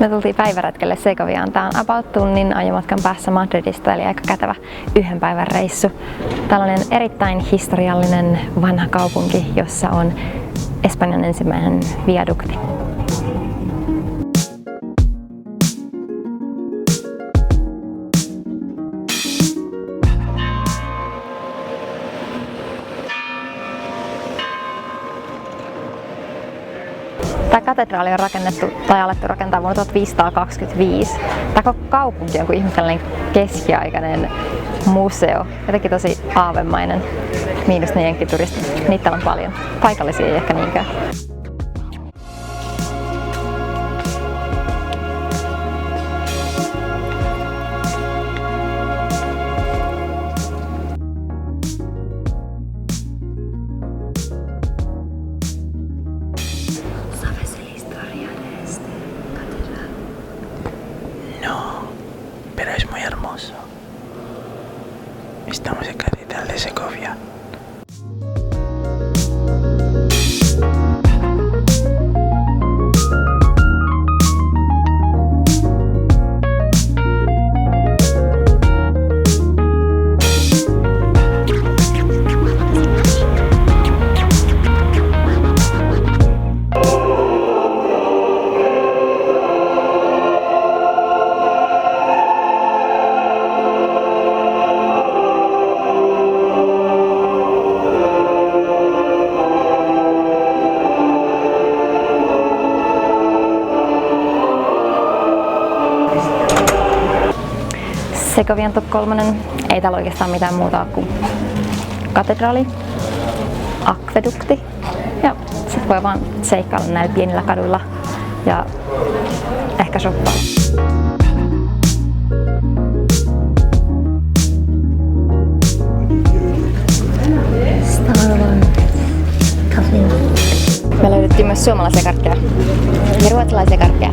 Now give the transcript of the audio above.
Me tultiin päiväretkelle Segoviaan. Tää on about tunnin ajomatkan päässä Madridista, eli aika kätevä yhden päivän reissu. Tällainen erittäin historiallinen vanha kaupunki, jossa on Espanjan ensimmäinen viadukti. Tämä katedraali on rakennettu tai alettu rakentaa vuonna 1525. Tämä koko kaupunki on kuin ihmeellinen keskiaikainen museo. Jotenkin tosi aavemainen. Miinus ne jenkkituristit. Niitä on paljon. Paikallisia ei ehkä niinkään. Pero es muy hermoso. Estamos en Catedral de Segovia. Segovian top 3. Ei täällä oikeastaan mitään muuta kuin katedraali, akvedukti ja sit voi vaan seikkailla näillä pienillä kaduilla ja ehkä shoppaa. Me löydettiin myös suomalaisia karkkeja ja ruotsalaisia karkkeja.